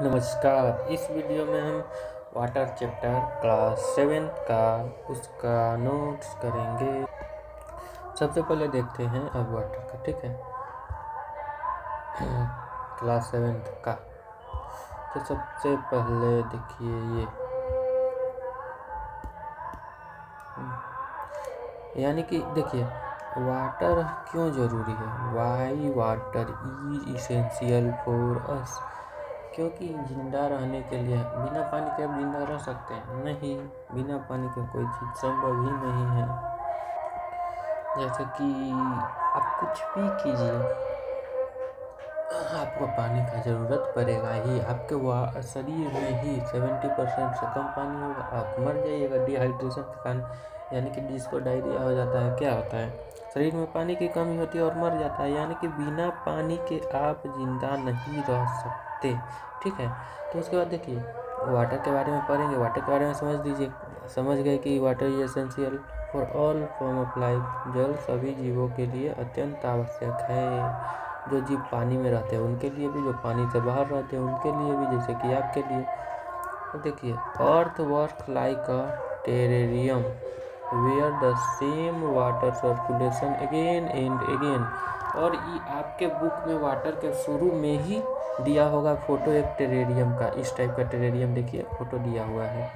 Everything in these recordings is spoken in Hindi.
नमस्कार। इस वीडियो में हम वाटर चैप्टर क्लास 7 का उसका नोट्स करेंगे। सबसे पहले देखते हैं अब वाटर का, ठीक है। क्लास 7 का तो सबसे पहले देखिए यानी कि देखिए वाटर क्यों ज़रूरी है। Y water is essential for us. क्योंकि जिंदा रहने के लिए बिना पानी के आप जिंदा रह सकते हैं नहीं। बिना पानी के कोई चीज़ संभव ही नहीं है। जैसे कि आप कुछ भी कीजिए, आपको पानी का ज़रूरत पड़ेगा ही। आपके शरीर में ही 70% से कम पानी होगा, आप मर जाइएगा डिहाइड्रेशन के कारण। यानी कि जिसको डायरिया हो जाता है, क्या होता है, शरीर में पानी की कमी होती है और मर जाता है। यानी कि बिना पानी के आप जिंदा नहीं रह सकते, ठीक है। तो उसके बाद देखिए वाटर के बारे में पढ़ेंगे। वाटर के बारे में समझ गए कि water is essential for all form of life. जल सभी जीवों के लिए अत्यंत आवश्यक है। जो जीव पानी में रहते हैं उनके लिए भी, जो पानी से बाहर रहते हैं उनके लिए भी, जैसे कि आपके लिए। तो देखिए earth work like a terrarium where the same water circulation again and again. और ये आपके बुक में वाटर के शुरू में ही दिया होगा फोटो एक टेरेरियम का। इस टाइप का टेरेरियम देखिए फोटो दिया हुआ है,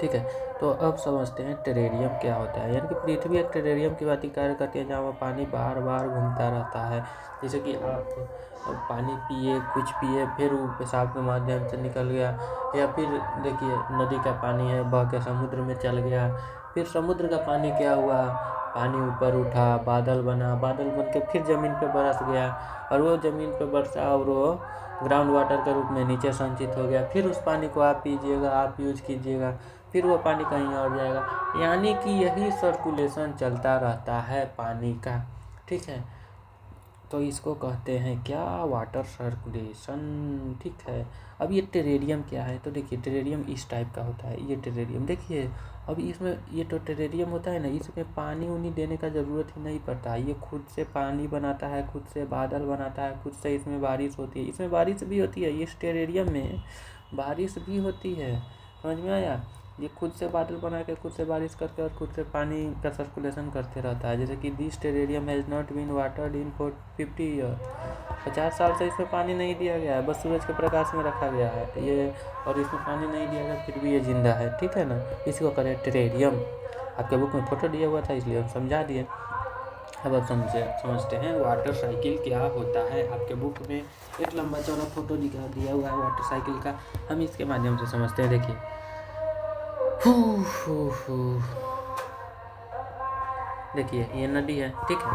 ठीक है। तो अब समझते हैं टेरेरियम क्या होता है। यानी कि पृथ्वी एक टेरेरियम की भांति कार्य करती है, जहाँ वह पानी बार बार घूमता रहता है। जैसे कि आप पानी पिए, कुछ पिए, फिर वो पेशाब के माध्यम से निकल गया, या फिर देखिए नदी का पानी है बह के समुद्र में चल गया। फिर समुद्र का पानी क्या हुआ, पानी ऊपर उठा, बादल बना, बादल बन के फिर ज़मीन पे बरस गया, और वो ज़मीन पे बरसा और वो ग्राउंड वाटर के रूप में नीचे संचित हो गया। फिर उस पानी को आप पीजिएगा, आप यूज कीजिएगा, फिर वो पानी कहीं और जाएगा। यानी कि यही सर्कुलेशन चलता रहता है पानी का, ठीक है। तो इसको कहते हैं क्या, वाटर सर्कुलेशन, ठीक है। अब ये टेरेरियम क्या है, तो देखिए टेरेरियम इस टाइप का होता है। ये टेरेरियम देखिए, अब इसमें ये तो टेरेरियम होता है ना, इसमें पानी उनी देने का ज़रूरत ही नहीं पड़ता। ये खुद से पानी बनाता है, खुद से बादल बनाता है, खुद से इसमें बारिश होती है। इसमें बारिश भी होती है, इस टेरेरियम में बारिश भी होती है। समझ में आया। ये खुद से बादल बना के, खुद से बारिश करके और खुद से पानी का सर्कुलेशन करते रहता है। जैसे कि this terrarium has not been watered in for 50 year. 50 साल से इसमें पानी नहीं दिया गया है, बस सूरज के प्रकाश में रखा गया है ये, और इसमें पानी नहीं दिया गया, फिर भी ये जिंदा है, ठीक है ना। इसको करें टेरेरियम। आपके बुक में फोटो दिया हुआ था इसलिए हम समझा दिए। अब आप समझते हैं वाटर साइकिल क्या होता है। आपके बुक में एक लंबा चौड़ा फोटो दिया हुआ है वाटर साइकिल का, हम इसके माध्यम से समझते हैं। देखिए देखिए ये नदी है, ठीक है।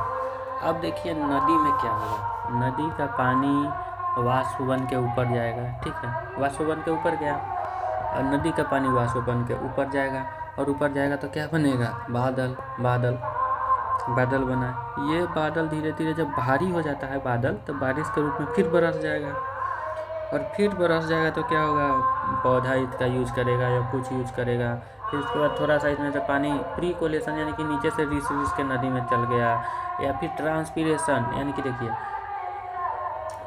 अब देखिए नदी में क्या होगा, नदी का पानी वाष्प बन के ऊपर जाएगा, ठीक है। वाष्प बन के ऊपर गया, और नदी का पानी वाष्प बन के ऊपर जाएगा, और ऊपर जाएगा तो क्या बनेगा, बादल। बादल बादल बना। ये बादल धीरे धीरे जब भारी हो जाता है बादल, तो बारिश के रूप में फिर बरस जाएगा, और फिर बरस जाएगा तो क्या होगा, पौधा इसका यूज करेगा या कुछ यूज करेगा। फिर उसके बाद थोड़ा सा इसमें से पानी प्री कोलेशन यानी कि नीचे से रिस के नदी में चल गया, या फिर ट्रांसपीरेशन यानी कि देखिए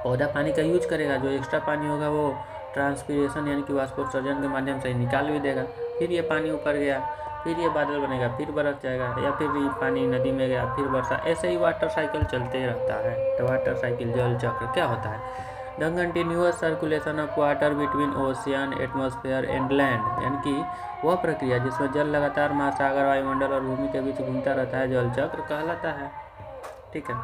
पौधा पानी का यूज करेगा, जो एक्स्ट्रा पानी होगा वो ट्रांसपीरेशन यानी कि वाष्पोत्सर्जन के माध्यम से निकाल भी देगा। फिर ये पानी ऊपर गया, फिर ये बादल बनेगा, फिर बरस जाएगा, या फिर ये पानी नदी में गया, फिर बरसा। ऐसे ही वाटर साइकिल चलते रहता है। तो वाटर साइकिल जल चक्र क्या होता है, the continuous circulation of water between ocean, atmosphere and land. यानी कि वह प्रक्रिया जिसमें जल लगातार महासागर, वायुमंडल और भूमि के बीच घूमता रहता है, जल चक्र कहलाता है, ठीक है।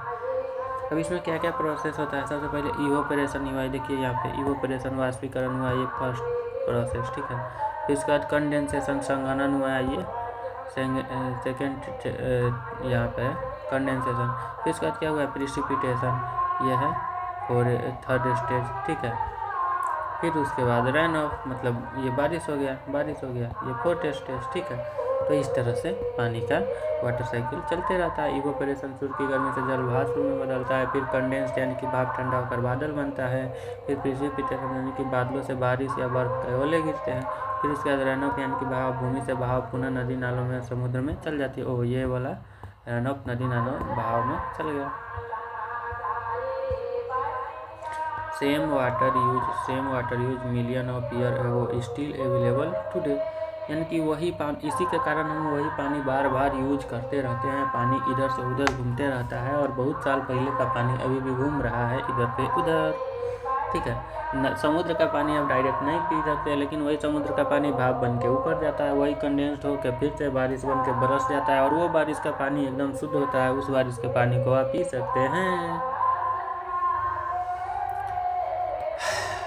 अब इसमें क्या क्या प्रोसेस होता है, सबसे पहले इवोपरेशन हुआ है। देखिए यहाँ पे इवोपरेशन वाष्पीकरण हुआ, ये फर्स्ट प्रोसेस, ठीक है। फिर उसके बाद कंडेंसेशन संघनन हुआ है, ये सेकेंड यहाँ पे कंडेंसेशन। फिर उसके बाद क्या हुआ है, प्रिसिपिटेशन, ये है और थर्ड स्टेज, ठीक है। फिर उसके बाद रन ऑफ, मतलब ये बारिश हो गया, ये फोर्थ स्टेज, ठीक है। तो इस तरह से पानी का वाटर साइकिल चलते रहता है। इवोपरेशन सूर्य की गर्मी से जल भाप में बदलता है, फिर कंडेंस यानी कि भाप ठंडा होकर बादल बनता है, फिर प्रिसिपिटेशन यानी कि बादलों से बारिश या बर्फ के ओले गिरते हैं, फिर उसके बाद रन ऑफ यानी कि बहाव, भूमि से बहाव पुनः नदी नालों में, समुद्र में चल जाती है। ओह ये वाला रन ऑफ नदी नालों बहाव में चल गया। Same water use million of year ago still available today. यानी कि वही पानी, इसी के कारण हम वही पानी बार बार यूज करते रहते हैं। पानी इधर से उधर घूमते रहता है और बहुत साल पहले का पानी अभी भी घूम रहा है इधर पे उधर, ठीक है। समुद्र का पानी आप डायरेक्ट नहीं पी सकते, लेकिन वही समुद्र का पानी भाप बन के ऊपर जाता है, वही कंडेंस्ड होकर फिर से बारिश बन के बरस जाता है और वो बारिश का पानी एकदम शुद्ध होता है। उस बारिश के पानी को आप पी सकते हैं।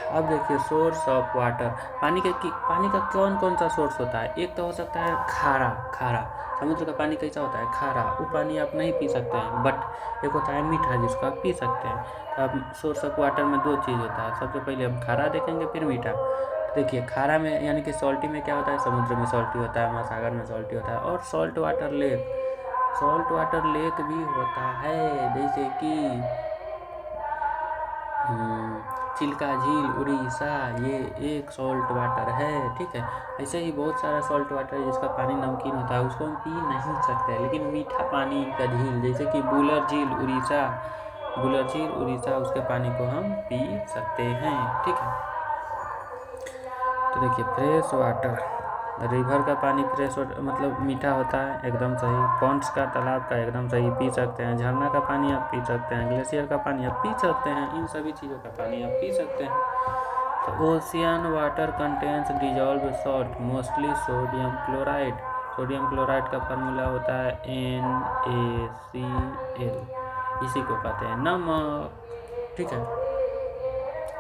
अब देखिए सोर्स ऑफ वाटर। पानी का कौन कौन सा सोर्स होता है? एक तो हो सकता है खारा। समुद्र का पानी कैसा होता है? खारा। वो पानी आप नहीं पी सकते हैं। बट एक होता है मीठा, जिसको आप पी सकते हैं। तो अब सोर्स ऑफ वाटर में दो चीज़ होता है। सबसे पहले हम खारा देखेंगे, फिर मीठा। देखिए खारा में यानी कि सॉल्टी में क्या होता है? समुद्र में सॉल्टी होता है, महासागर में सॉल्टी होता है। और सॉल्ट वाटर लेक भी होता है, जैसे कि चिल्का झील उड़ीसा, ये एक सॉल्ट वाटर है, ठीक है। ऐसे ही बहुत सारा सॉल्ट वाटर है जिसका पानी नमकीन होता है, उसको हम पी नहीं सकते। लेकिन मीठा पानी का झील जैसे कि बुलर झील उड़ीसा, उसके पानी को हम पी सकते हैं, ठीक है। तो देखिए फ्रेश वाटर, रिवर का पानी फ्रेश वाटर मतलब मीठा होता है, एकदम सही। पॉन्ड्स का, तालाब का, एकदम सही, पी सकते हैं। झरना का पानी आप पी सकते हैं, ग्लेशियर का पानी आप पी सकते हैं, इन सभी चीज़ों का पानी आप पी सकते हैं। तो ocean water contains dissolve salt, mostly sodium chloride का फार्मूला होता है NaCl, इसी को कहते हैं नमक, ठीक है।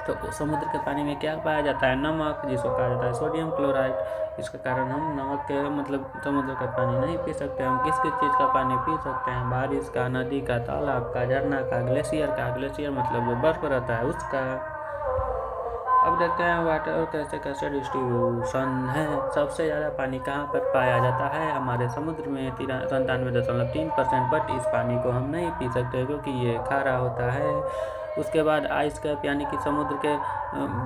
तो समुद्र के पानी में क्या पाया जाता है? नमक, जिसको कहा जाता है सोडियम क्लोराइड। इसके कारण हम नमक के मतलब समुद्र का पानी नहीं पी सकते। हम किस किस चीज़ का पानी पी सकते हैं? बारिश का, नदी का, तालाब का, झरना का, ग्लेशियर का। ग्लेशियर मतलब जो बर्फ रहता है उसका। अब देखते हैं वाटर कैसे कैसे डिस्ट्रीब्यूशन है। सबसे ज़्यादा पानी कहाँ पर पाया जाता है? हमारे समुद्र में 97.3%। बट इस पानी को हम नहीं पी सकते क्योंकि ये खारा होता है। उसके बाद आइस कैप यानी कि समुद्र के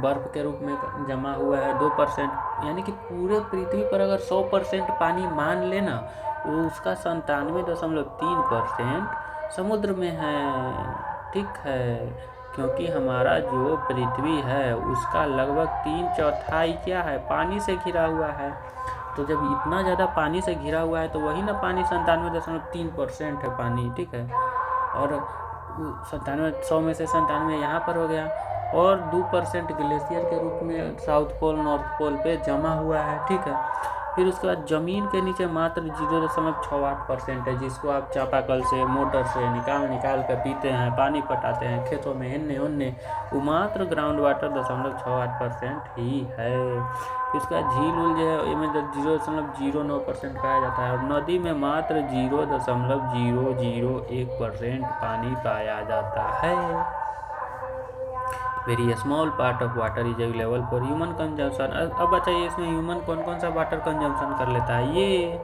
बर्फ़ के रूप में जमा हुआ है 2%। यानी कि पूरे पृथ्वी पर अगर 100% पानी मान लेना, वो उसका 97.3% समुद्र में है, ठीक है। क्योंकि हमारा जो पृथ्वी है उसका लगभग 3/4 क्या है? पानी से घिरा हुआ है। तो जब इतना ज़्यादा पानी से घिरा हुआ है तो वही ना पानी 97.3% है पानी, ठीक है। और 100 में से 97 यहाँ पर हो गया, और 2% ग्लेशियर के रूप में साउथ पोल नॉर्थ पोल पे जमा हुआ है, ठीक है। फिर उसके बाद ज़मीन के नीचे मात्र 0.68% है, जिसको आप चापाकल से, मोटर से निकाल कर पीते हैं, पानी पटाते हैं खेतों में इन्ने उन्ने, वो मात्र ग्राउंड वाटर 0.68% ही है। इसका झील उल जो है इनमें 0.09% पाया जाता है, और नदी में मात्र 0.001% पानी पाया जाता है। Very small part of water is available for human consumption. अब बताइए इसमें ह्यूमन कौन कौन सा वाटर कंजम्पशन कर लेता है? ये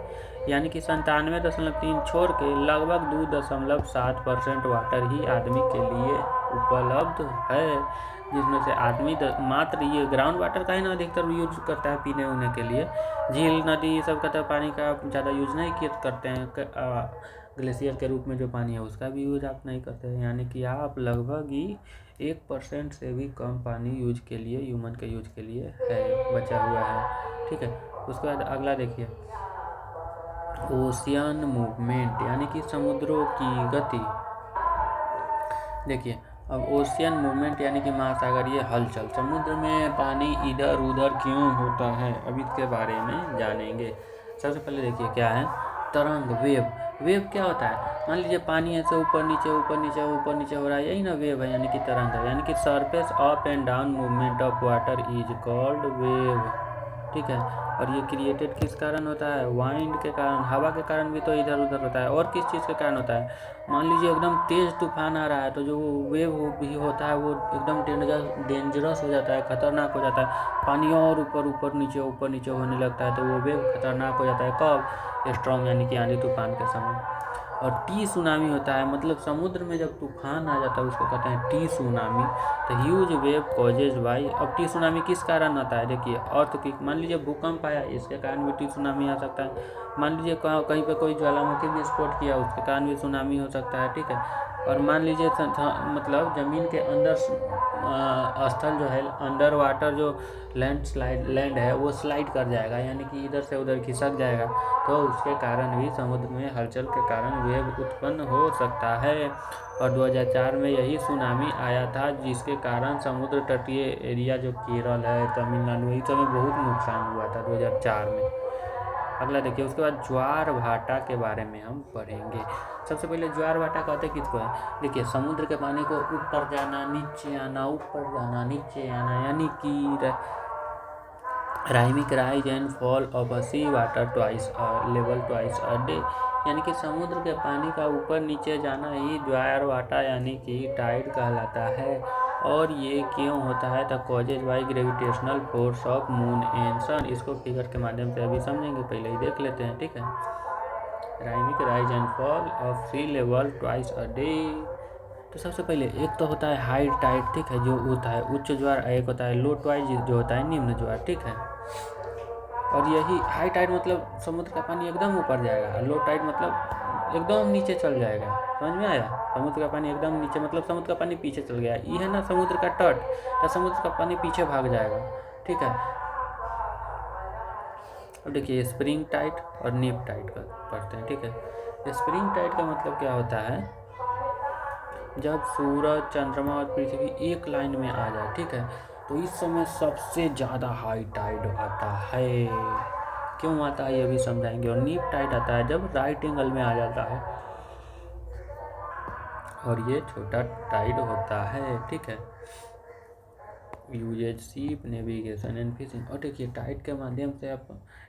यानी कि 97.3 छोड़ के लगभग 2.7% वाटर ही आदमी के लिए उपलब्ध है, जिसमें से आदमी मात्र ये ग्राउंड वाटर का ही ना अधिकतर यूज करता है पीने उने के लिए। झील, नदी सब का तो पानी का ज़्यादा यूज नहीं करते हैं। ग्लेशियर के रूप में जो पानी है उसका भी यूज आप नहीं करते हैं। यानी कि आप लगभग ही 1% से भी कम पानी यूज के लिए, ह्यूमन के यूज के लिए है, बचा हुआ है, ठीक है। उसके बाद अगला देखिए ओशियन मूवमेंट, यानी कि समुद्रों की गति। देखिए अब ओशियन मूवमेंट यानी कि महासागरीय हलचल। समुद्र में पानी इधर उधर क्यों होता है, अब इसके बारे में जानेंगे। सबसे पहले देखिए क्या है तरंग, वेव क्या होता है? मान लीजिए पानी ऐसे ऊपर नीचे हो रहा है, यही ना वेव है, यानी कि तरंग है। यानी कि surface up and down movement of water is called wave, ठीक है। और ये क्रिएटेड किस कारण होता है? वाइंड के कारण, हवा के कारण भी तो इधर उधर होता है। और किस चीज़ के कारण होता है? मान लीजिए एकदम तेज़ तूफान आ रहा है तो जो वेव भी होता है वो एकदम डेंजरस हो जाता है, खतरनाक हो जाता है। पानी और ऊपर नीचे होने लगता है तो वो वेव खतरनाक हो जाता है। कब? स्ट्रॉन्ग यानी कि आंधी तूफान के समय। और टी सुनामी होता है, मतलब समुद्र में जब तूफान आ जाता है उसको कहते हैं टी सुनामी। तो ह्यूज वेव कॉजेज बाई। अब टी सुनामी किस कारण आता है? देखिए अर्थक्वेक, मान लीजिए भूकंप आया, इसके कारण भी टी सुनामी आ सकता है। मान लीजिए कहीं पे कोई ज्वालामुखी विस्फोट किया, उसके कारण भी सुनामी हो सकता है, ठीक है। और मान लीजिए मतलब ज़मीन के अंदर स्थल जो है, अंडर वाटर जो लैंड है वो स्लाइड कर जाएगा, यानी कि इधर से उधर खिसक जाएगा, तो उसके कारण भी समुद्र में हलचल के कारण वेव उत्पन्न हो सकता है। और 2004 में यही सुनामी आया था, जिसके कारण समुद्र तटीय एरिया जो केरल है, तमिलनाडु, इन सब में बहुत नुकसान हुआ था 2004 में। अगला देखिए, उसके बाद ज्वार भाटा के बारे में हम पढ़ेंगे। सबसे पहले ज्वार भाटा कहते किसको है? देखिए, समुद्र के पानी को ऊपर जाना, नीचे आना, ऊपर जाना, नीचे आना, यानी कि rhythmic rise and fall of a sea water level twice a day, यानी कि समुद्र के पानी का ऊपर नीचे जाना ही ज्वार भाटा यानी कि टाइड कहलाता है। और ये क्यों होता है? The causes by gravitational force of moon and sun. इसको फिगर के माध्यम से अभी समझेंगे, पहले ही देख लेते हैं, ठीक है। Rhythmic rise and fall of sea level twice a day. तो सबसे पहले एक तो होता है हाई टाइड, ठीक है, जो होता है उच्च ज्वार, एक होता है लो टाइड जो होता है निम्न ज्वार, ठीक है। और यही हाई टाइड मतलब समुद्र का पानी एकदम ऊपर जाएगा, लो टाइड मतलब एकदम नीचे चल जाएगा। समझ में आया? समुद्र का पानी एकदम नीचे मतलब समुद्र का पानी पीछे चल गया, ये है ना समुद्र का तट, तो समुद्र का पानी पीछे भाग जाएगा, ठीक है। अब देखिए, स्प्रिंग टाइड और नीप टाइड का पढ़ते हैं, ठीक है। स्प्रिंग टाइड का मतलब क्या होता है? जब सूरज, चंद्रमा और पृथ्वी एक लाइन में आ जाए, ठीक है, तो इस समय सबसे ज़्यादा हाई टाइड आता है। क्यों आता है ये भी समझाएंगे। और नीप टाइड आता है जब राइट एंगल में आ जाता है, और ये छोटा टाइड होता है, ठीक है। Uses ship navigation and fishing. और देखिए, टाइड के माध्यम से आप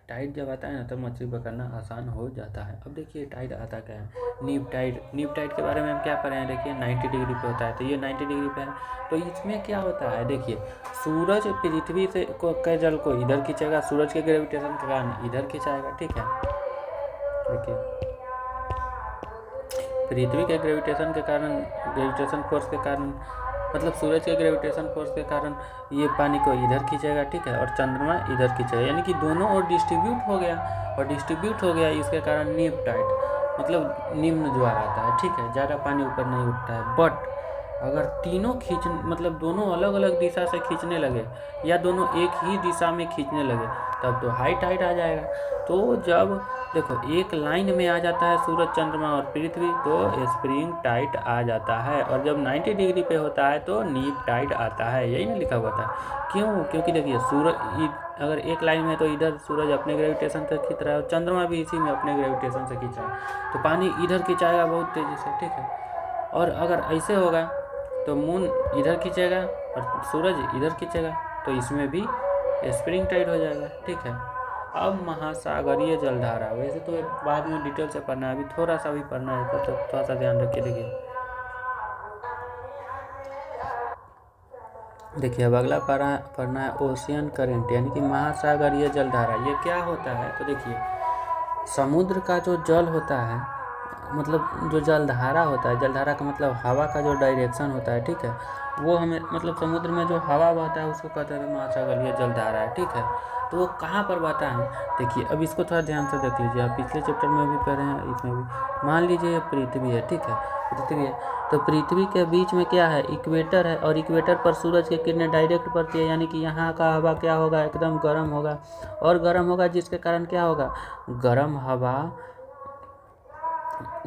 टाइड जब आता है ना, तब मछली पकड़ना आसान हो जाता है। अब देखिए, टाइड आता क्या है? नीप टाइड के बारे में हम क्या पढ़े हैं? देखिए, 90 डिग्री पे होता है, तो ये 90 डिग्री पे है। तो इसमें क्या होता है? देखिए, सूरज पृथ्वी से के जल को इधर खींचेगा, सूरज के ग्रेविटेशन के कारण इधर खिंचाएगा, ठीक है। देखिए, पृथ्वी के ग्रेविटेशन फोर्स के कारण मतलब सूरज के ग्रेविटेशन फोर्स के कारण ये पानी को इधर खींचेगा, ठीक है, और चंद्रमा इधर खींचेगा, यानी कि दोनों ओर डिस्ट्रीब्यूट हो गया। इसके कारण नीप टाइड मतलब निम्न ज्वार आता है, ठीक है, ज़्यादा पानी ऊपर नहीं उठता है। बट अगर तीनों मतलब दोनों अलग अलग दिशा से खींचने लगे, या दोनों एक ही दिशा में खींचने लगे, तब तो हाई टाइड आ जाएगा। तो जब देखो एक लाइन में आ जाता है सूरज, चंद्रमा और पृथ्वी, तो स्प्रिंग टाइड आ जाता है। और जब 90 डिग्री पे होता है तो नीप टाइड आता है, यही ना लिखा हुआ था। क्यों? क्योंकि देखिए, सूरज अगर एक लाइन में, तो इधर सूरज अपने ग्रेविटेशन से खींच रहा है और चंद्रमा भी इसी में अपने ग्रेविटेशन से खींच रहा है, तो पानी इधर खिंचाएगा बहुत तेज़ी से, ठीक है। और अगर ऐसे होगा तो मून इधर खींचेगा और सूरज इधर खींचेगा, तो इसमें भी स्प्रिंग टाइड हो जाएगा, ठीक है। अब महासागरीय जलधारा, वैसे तो बाद में डिटेल से पढ़ना है, अभी थोड़ा सा भी पढ़ना है, तो थोड़ा सा ध्यान रखिए। देखिए, अब अगला पढ़ना है ओशियन करंट, यानी कि महासागरीय जलधारा। ये क्या होता है? तो देखिए, समुद्र का जो जल होता है, मतलब जो जलधारा होता है, जलधारा का मतलब हवा का जो डायरेक्शन होता है, ठीक है, वो हमें मतलब समुद्र में जो हवा बहता है उसको कहते हैं महासागरीय जलधारा है, ठीक है। तो वो कहाँ पर बहता है? देखिए, अब इसको थोड़ा ध्यान से देख लीजिए, आप पिछले चैप्टर में भी पढ़े हैं, इसमें भी। मान लीजिए ये पृथ्वी है, ठीक है, पृथ्वी है, तो पृथ्वी के बीच में क्या है? इक्वेटर है, और इक्वेटर पर सूरज की किरणें डायरेक्ट पड़ती है, यानी कि यहाँ का हवा क्या होगा? एकदम गर्म होगा, और गर्म होगा, जिसके कारण क्या होगा? गर्म हवा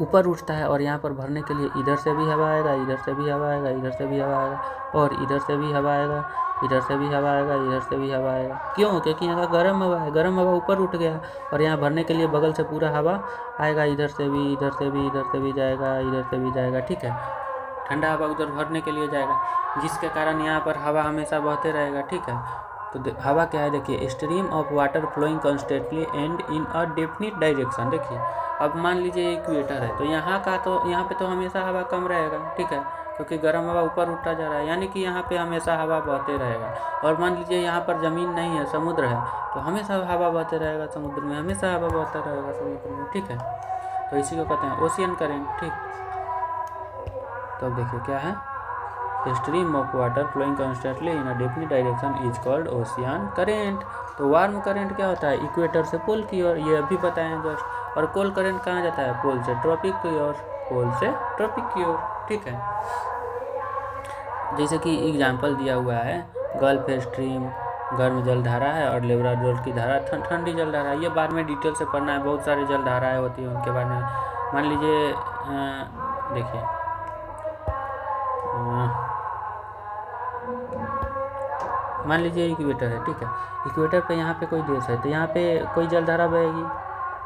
ऊपर उठता है, और यहाँ पर भरने के लिए इधर से भी हवा आएगा, इधर से भी हवा आएगा, इधर से भी हवा आएगा, और इधर से भी हवा आएगा, इधर से भी हवा आएगा, इधर से भी हवा आएगा। क्यों? क्योंकि यहाँ का गर्म हवा है, गर्म हवा ऊपर उठ गया, और यहाँ भरने के लिए बगल से पूरा हवा आएगा, इधर से भी, इधर से भी, इधर से भी जाएगा, इधर से भी जाएगा, ठीक है। ठंडा हवा उधर भरने के लिए जाएगा, जिसके कारण यहाँ पर हवा हमेशा बहते रहेगा, ठीक है। तो हवा क्या है? देखिए, stream of water flowing constantly and in a definite direction. देखिए, अब मान लीजिए इक्वेटर है, तो यहाँ पे तो हमेशा हवा कम रहेगा, ठीक है, क्योंकि गर्म हवा ऊपर उठता जा रहा है, यानी कि यहाँ पे हमेशा हवा बहते रहेगा। और मान लीजिए यहाँ पर ज़मीन नहीं है, समुद्र है, तो हमेशा हवा बहते रहेगा समुद्र में, हमेशा हवा बहता रहेगा समुद्र में, ठीक है। तो इसी को कहते हैं ओशियन करेंट, ठीक। तो अब देखिए क्या है? Stream of water flowing constantly in a definite direction is called ocean current. तो वार्म करंट क्या होता है? इक्वेटर से पोल की ओर, ये अभी बताएं जस्ट। और कोल्ड करंट कहाँ जाता है? पोल से ट्रॉपिक की ओर, पोल से ट्रॉपिक की ओर, ठीक है। जैसे कि एग्जाम्पल दिया हुआ है, गल्फ स्ट्रीम गर्म जलधारा है और लेब्राडोर की धारा ठंडी जलधारा है। ये बाद में डिटेल से पढ़ना है, बहुत सारी जलधाराएँ होती हैं उनके बारे में। मान लीजिए देखिए मान लीजिए इक्वेटर है, ठीक है। इक्वेटर पे यहाँ पे कोई देश है, तो यहाँ पे कोई जलधारा बहेगी,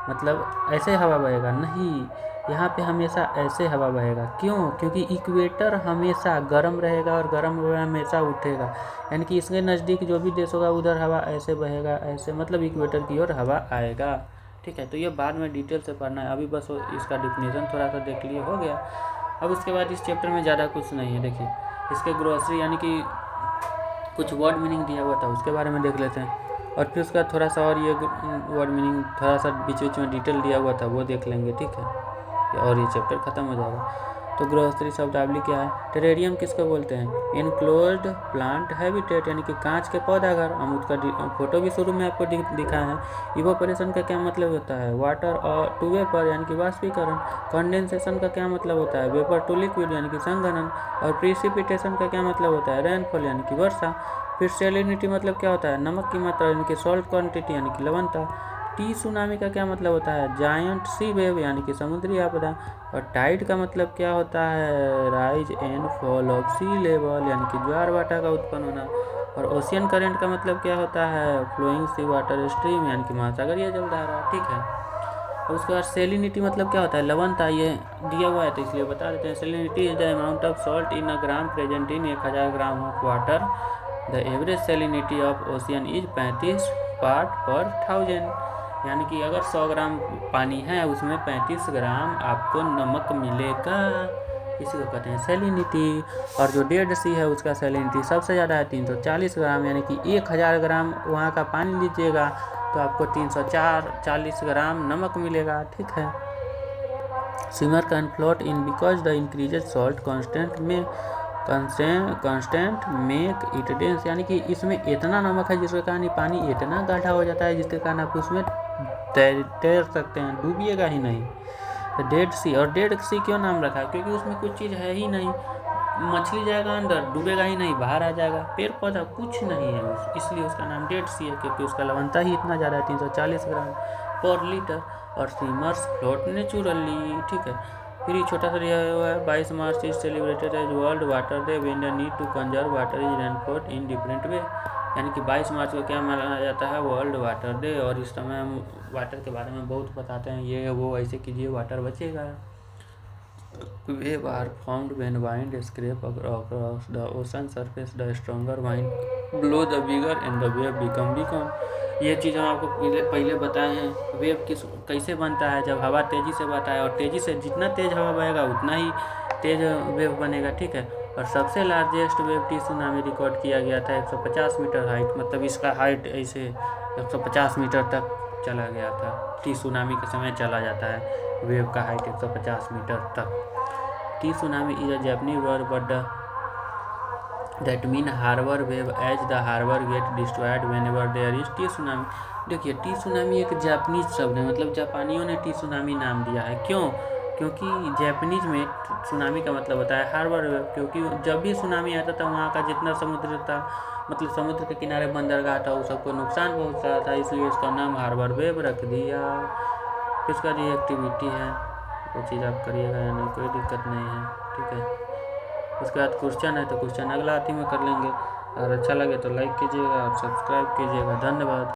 मतलब ऐसे हवा बहेगा नहीं, यहाँ पे हमेशा ऐसे हवा बहेगा। क्यों? क्योंकि इक्वेटर हमेशा गर्म रहेगा और गर्म हवा हमेशा उठेगा, यानी कि इसके नज़दीक जो भी देश होगा उधर हवा ऐसे बहेगा, ऐसे मतलब इक्वेटर की ओर हवा आएगा, ठीक है। तो ये बाद में डिटेल से पढ़ना है, अभी बस इसका डिफिनेशन थोड़ा सा देख लिए, हो गया। अब उसके बाद इस चैप्टर में ज़्यादा कुछ नहीं है। देखिए इसके ग्रोसरी यानी कि कुछ वर्ड मीनिंग दिया हुआ था, उसके बारे में देख लेते हैं, और फिर उसका थोड़ा सा और ये वर्ड मीनिंग थोड़ा सा बीच बीच में डिटेल दिया हुआ था, वो देख लेंगे, ठीक है, और ये चैप्टर ख़त्म हो जाएगा। तो ग्रोसरी शब्दावली क्या है? टेरेरियम किसको बोलते हैं? इनक्लोज्ड प्लांट हैबिटेट, यानी कि कांच के पौधा घर। हम उसका फोटो भी शुरू में आपको दिखा है। इवोपरेशन का क्या मतलब होता है? वाटर और टू वेपर, यानी कि वाष्पीकरण। कंडेंसेशन का क्या मतलब होता है? वेपर टू लिक्विड, यानी कि संघनन। और प्रिसिपिटेशन का क्या मतलब होता है? रेनफॉल, यानी कि वर्षा। फिर सेलिनिटी मतलब क्या होता है? नमक की मात्रा, यानी कि सॉल्ट क्वांटिटी, यानी कि लवणता। टी सुनामी का क्या मतलब होता है? जायंट सी वेव, यानी कि समुद्री आपदा। और टाइड का मतलब क्या होता है? Rise and fall of sea level, यानी कि ज्वार भाटा का उत्पन्न होना। और ओशियन करेंट का मतलब क्या होता है? फ्लोइंग सी वाटर स्ट्रीम, यानी कि महासागरीय जलधारा, ठीक है। और उसके बाद सेलिनिटी मतलब क्या होता है? लवणता, ये दिया हुआ है तो इसलिए बता देते हैं। Salinity is the amount of salt in a gram present in 1000 gram of water. The average salinity of ocean is 35 part पर 1000, यानी कि अगर 100 ग्राम पानी है उसमें 35 ग्राम आपको नमक मिलेगा, इसी को कहते हैं सेलिनिटी। और जो डेड सी है उसका सेलिनिटी सबसे ज़्यादा है 340 ग्राम, यानी कि 1000 ग्राम वहाँ का पानी लीजिएगा तो आपको 340 ग्राम नमक मिलेगा, ठीक है। Swimmer can float in because the increases salt constant make it dense, यानी कि इसमें इतना नमक है जिसके कारण पानी इतना गाढ़ा हो जाता है जिसके कारण आप उसमें तैर सकते हैं, डूबिएगा ही नहीं। डेड सी, और डेड सी क्यों नाम रखा है? क्योंकि उसमें कुछ चीज़ है ही नहीं, मछली जाएगा अंदर, डूबेगा ही नहीं, बाहर आ जाएगा, पेड़ पौधा कुछ नहीं है, इसलिए उसका नाम डेड सी है, क्योंकि उसका लवणता ही इतना ज़्यादा है 340 ग्राम पर लीटर। और स्विमर्स फ्लोट नेचुरली, ठीक है। फिर ये छोटा सा दिया हुआ है 22 March is celebrated as world water day when the need to conserve water is reinforced in different way, यानी कि 22 मार्च को क्या मनाया जाता है? World water day. और इस समय हम वाटर के बारे में बहुत बताते हैं, ये वो ऐसे कीजिए वाटर बचेगा। Wave are formed when wind scrape across the ocean surface. The stronger wind blow the bigger and the wave become bigger. ये चीज़ हम आपको पहले बताए हैं। वेव कैसे बनता है? जब हवा तेज़ी से बहता है, और तेज़ी से जितना तेज़ हवा बहेगा उतना ही तेज़ वेव बनेगा, ठीक है। और सबसे largest wave T tsunami record किया गया था 150 मीटर हाइट, मतलब इसका हाइट ऐसे 150 मीटर तक चला गया था। टी सुनामी के समय चला जाता है वेव का हाइट 150 मीटर तक। Tsunami is a Japanese word but that mean harbour wave as the harbour get destroyed whenever there is tsunami. देखिए टी सुनामी एक जापानीज शब्द है, मतलब जापानियों ने टी सुनामी नाम दिया है। क्यों? क्योंकि जापानीज में सुनामी का मतलब होता है हार्बर वेव, क्योंकि जब भी सुनामी आता था वहाँ का जितना समुद्र था, मतलब समुद्र के किनारे बंदरगाह था, वो सबको नुकसान पहुँच रहा था, इसलिए उसका नाम हार्बर वेव रख दिया। इसका जो एक्टिविटी है वो चीज़ आप करिएगा, यानी कोई दिक्कत नहीं है, ठीक है। उसके बाद क्वेश्चन है तो क्वेश्चन अगला आती में कर लेंगे। अगर अच्छा लगे तो लाइक कीजिएगा और सब्सक्राइब कीजिएगा। धन्यवाद।